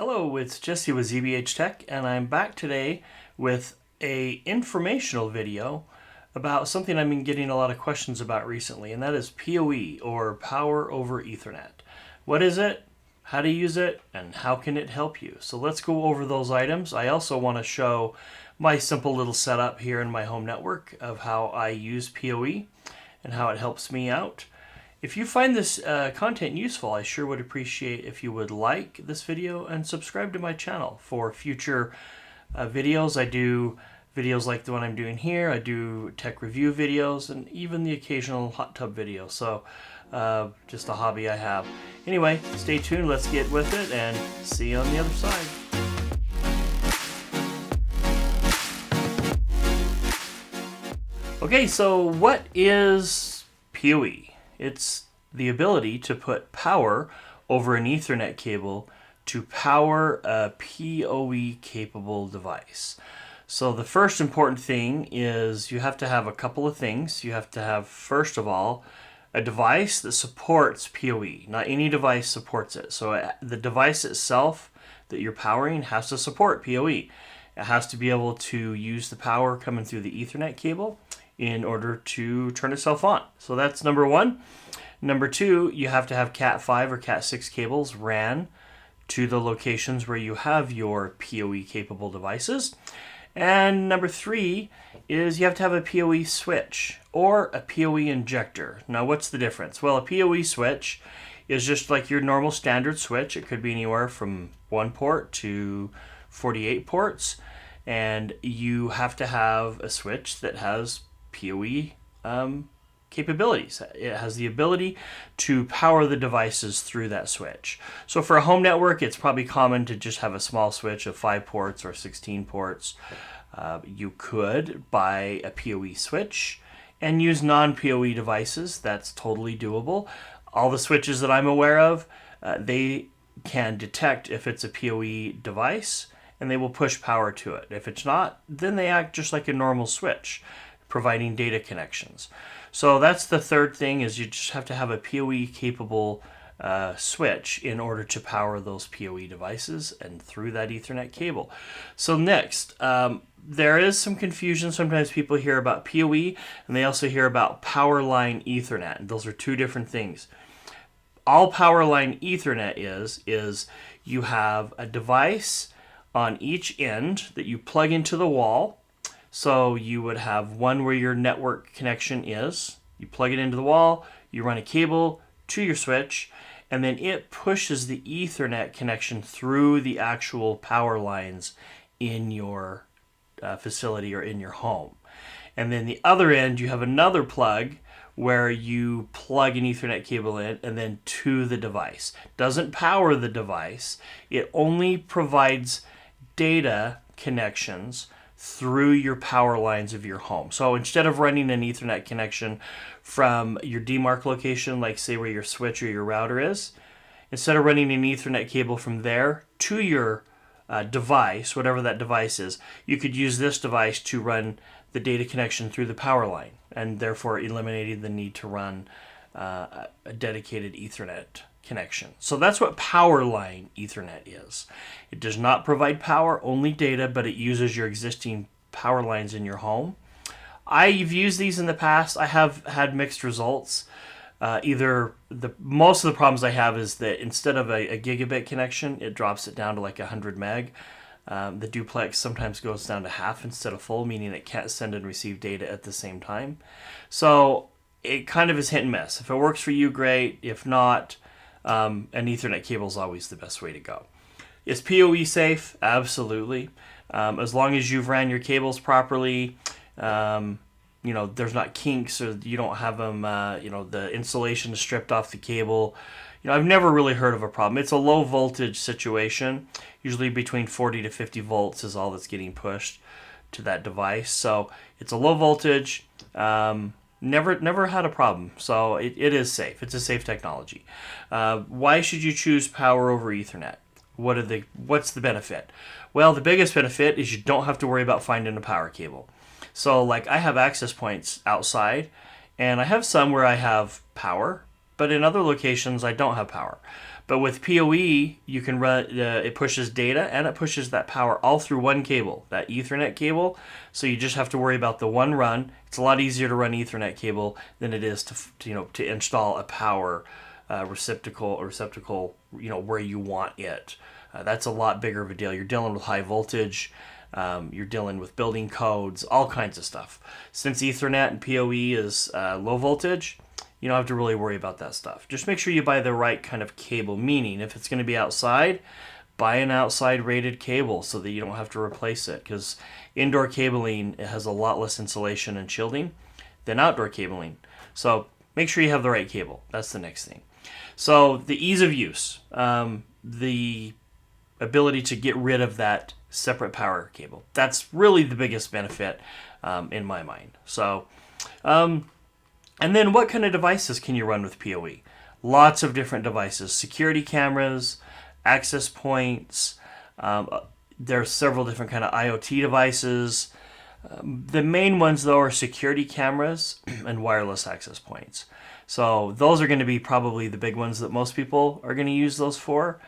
Hello, it's Jesse with ZBH Tech, and I'm back today with a informational video about something I've been getting a lot of questions about recently, and that is PoE, or Power over Ethernet. What is it? How to use it? And how can it help you? So let's go over those items. I also want to show my simple little setup here in my home network of how I use PoE and how it helps me out. If you find this content useful, I sure would appreciate if you would like this video and subscribe to my channel for future videos. I do videos like the one I'm doing here. I do tech review videos and even the occasional hot tub video. So just a hobby I have. Anyway, stay tuned. Let's get with it and see you on the other side. Okay, so what is PoE? It's the ability to put power over an Ethernet cable to power a PoE capable device. So the first important thing is you have to have a couple of things. You have to have, first of all, a device that supports PoE. Not any device supports it. So the device itself that you're powering has to support PoE. It has to be able to use the power coming through the Ethernet cable in order to turn itself on. So that's number one. Number two, you have to have Cat5 or Cat6 cables ran to the locations where you have your PoE capable devices. And number three is you have to have a PoE switch or a PoE injector. Now what's the difference? Well, a PoE switch is just like your normal standard switch. It could be anywhere from 1 port to 48 ports. And you have to have a switch that has PoE capabilities. It has the ability to power the devices through that switch. So for a home network, it's probably common to just have a small switch of 5 ports or 16 ports. You could buy a PoE switch and use non-PoE devices. That's totally doable. All the switches that I'm aware of, they can detect if it's a PoE device and they will push power to it. If it's not, then they act just like a normal switch, providing data connections. So that's the third thing, is you just have to have a PoE capable switch in order to power those PoE devices and through that Ethernet cable. So next, there is some confusion. Sometimes people hear about PoE and they also hear about power line Ethernet. Those are two different things. All power line Ethernet is you have a device on each end that you plug into the wall. So you would have one where your network connection is. You plug it into the wall, you run a cable to your switch, and then it pushes the Ethernet connection through the actual power lines in your facility or in your home. And then the other end, you have another plug where you plug an Ethernet cable in and then to the device. Doesn't power the device. It only provides data connections through your power lines of your home. So instead of running an Ethernet connection from your DMARC location, like say where your switch or your router is, instead of running an Ethernet cable from there to your device, whatever that device is, you could use this device to run the data connection through the power line, and therefore eliminating the need to run a dedicated Ethernet connection. So that's what power line Ethernet is. It does not provide power, only data, but it uses your existing power lines in your home. I've used these in the past. I have had mixed results. Most of the problems I have is that instead of a gigabit connection, it drops it down to like 100 meg. The duplex sometimes goes down to half instead of full, meaning it can't send and receive data at the same time. So it kind of is hit and miss. If it works for you, great. If not, an Ethernet cable is always the best way to go. Is PoE safe? Absolutely. As long as you've ran your cables properly, there's not kinks or you don't have them, the insulation is stripped off the cable. I've never really heard of a problem. It's a low voltage situation. Usually between 40 to 50 volts is all that's getting pushed to that device. So it's a low voltage. Never had a problem. So it is safe. It's a safe technology. Why should you choose power over Ethernet? What's the benefit? Well, the biggest benefit is you don't have to worry about finding a power cable. So like I have access points outside, and I have some where I have power, but in other locations I don't have power. But with PoE, you can run, it pushes data and it pushes that power all through one cable, that Ethernet cable. So you just have to worry about the one run. It's a lot easier to run Ethernet cable than it is to install a power receptacle, where you want it. That's a lot bigger of a deal. You're dealing with high voltage. You're dealing with building codes, all kinds of stuff. Since Ethernet and PoE is low voltage, you don't have to really worry about that stuff. Just make sure you buy the right kind of cable, meaning if it's going to be outside, buy an outside rated cable so that you don't have to replace it, because indoor cabling, it has a lot less insulation and shielding than outdoor cabling. So make sure you have the right cable. That's the next thing. So the ease of use, the ability to get rid of that separate power cable. That's really the biggest benefit in my mind. So, and then what kind of devices can you run with PoE? Lots of different devices. Security cameras, access points. There are several different kind of IoT devices. The main ones, though, are security cameras and wireless access points. So those are going to be probably the big ones that most people are going to use those for.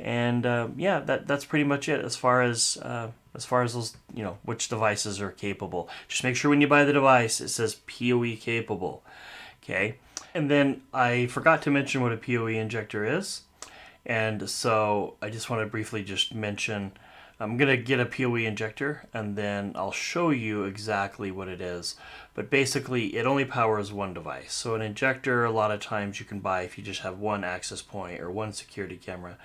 And that's pretty much it as far as those, which devices are capable. Just make sure when you buy the device it says PoE capable. Okay. And then I forgot to mention what a PoE injector is. And so I just want to briefly just mention, I'm going to get a PoE injector and then I'll show you exactly what it is. But basically it only powers one device. So an injector, a lot of times you can buy if you just have one access point or one security camera.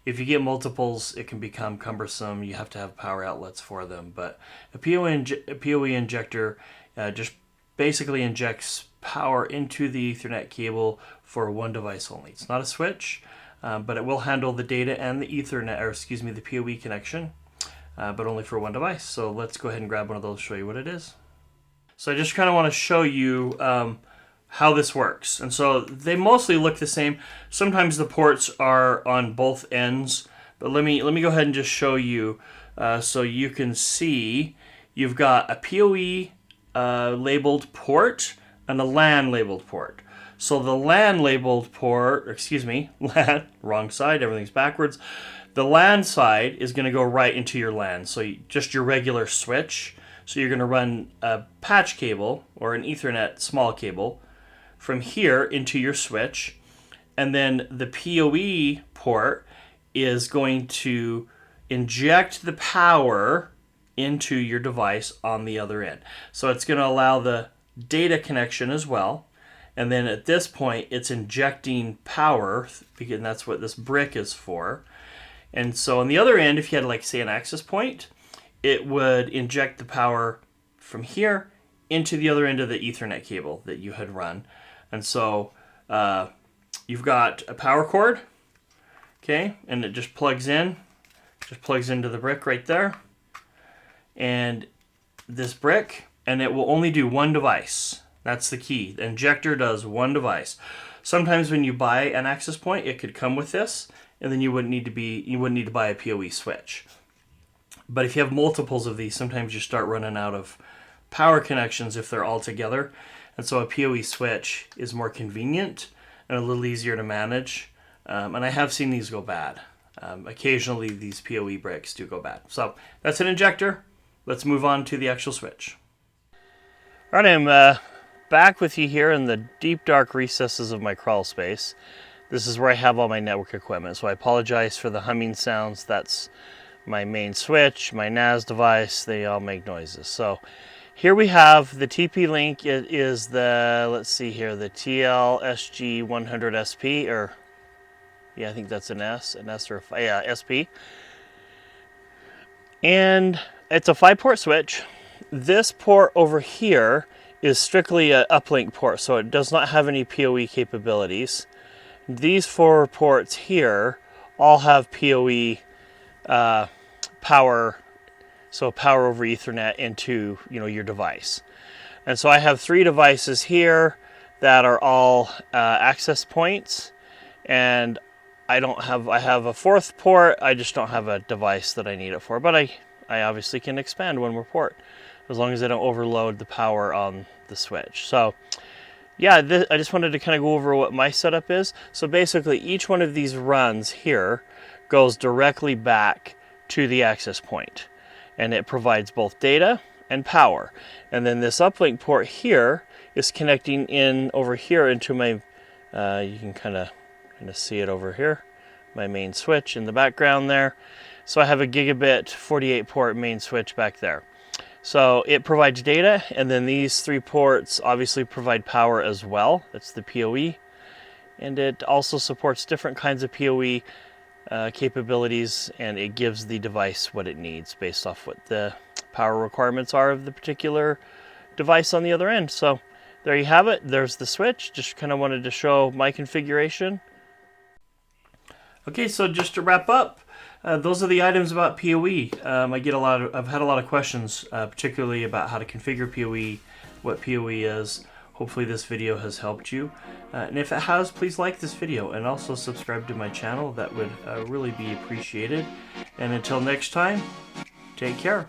If you get multiples, it can become cumbersome. You have to have power outlets for them. But a PoE injector just basically injects power into the Ethernet cable for one device only. It's not a switch, but it will handle the data and the the PoE connection, but only for one device. So let's go ahead and grab one of those, show you what it is. So I just kind of want to show you how this works. And so they mostly look the same. Sometimes the ports are on both ends, but let me go ahead and just show you so you can see. You've got a PoE labeled port and a LAN labeled port. So the LAN labeled port, LAN, wrong side, everything's backwards. The LAN side is going to go right into your LAN, so just your regular switch. So you're going to run a patch cable or an Ethernet small cable from here into your switch, and then the PoE port is going to inject the power into your device on the other end. So it's going to allow the data connection as well, and then at this point it's injecting power, because that's what this brick is for. And so on the other end, if you had, like, say, an access point, it would inject the power from here into the other end of the Ethernet cable that you had run. And so you've got a power cord, okay, and it just plugs into the brick right there. And this brick, and it will only do one device. That's the key. The injector does one device. Sometimes when you buy an access point, it could come with this, and then you wouldn't need to buy a PoE switch. But if you have multiples of these, sometimes you start running out of power connections if they're all together. And so a PoE switch is more convenient and a little easier to manage. And I have seen these go bad. Occasionally these PoE bricks do go bad. So that's an injector. Let's move on to the actual switch. All right, I'm back with you here in the deep dark recesses of my crawl space. This is where I have all my network equipment. So I apologize for the humming sounds. That's my main switch, my NAS device, they all make noises. So here we have the TP-Link. It is the, let's see here, the TLSG100SP, or yeah, I think that's an S or SP. And it's a 5-port switch. This port over here is strictly an uplink port, so it does not have any PoE capabilities. These 4 ports here all have PoE power, so power over Ethernet into your device. And so I have 3 devices here that are all access points, and I have a 4th port. I just don't have a device that I need it for, but I obviously can expand one more port as long as I don't overload the power on the switch. So yeah, I just wanted to kind of go over what my setup is. So basically each one of these runs here goes directly back to the access point, and it provides both data and power. And then this uplink port here is connecting in over here into my, you can kind of see it over here, my main switch in the background there. So I have a gigabit 48 port main switch back there. So it provides data, and then these 3 ports obviously provide power as well. That's the PoE. And it also supports different kinds of PoE capabilities, and it gives the device what it needs based off what the power requirements are of the particular device on the other end. So there you have it. There's the switch. Just kind of wanted to show my configuration. Okay, so just to wrap up, those are the items about PoE. I've had a lot of questions, particularly about how to configure PoE, what PoE is. Hopefully this video has helped you. And if it has, please like this video and also subscribe to my channel. That would really be appreciated. And until next time, take care.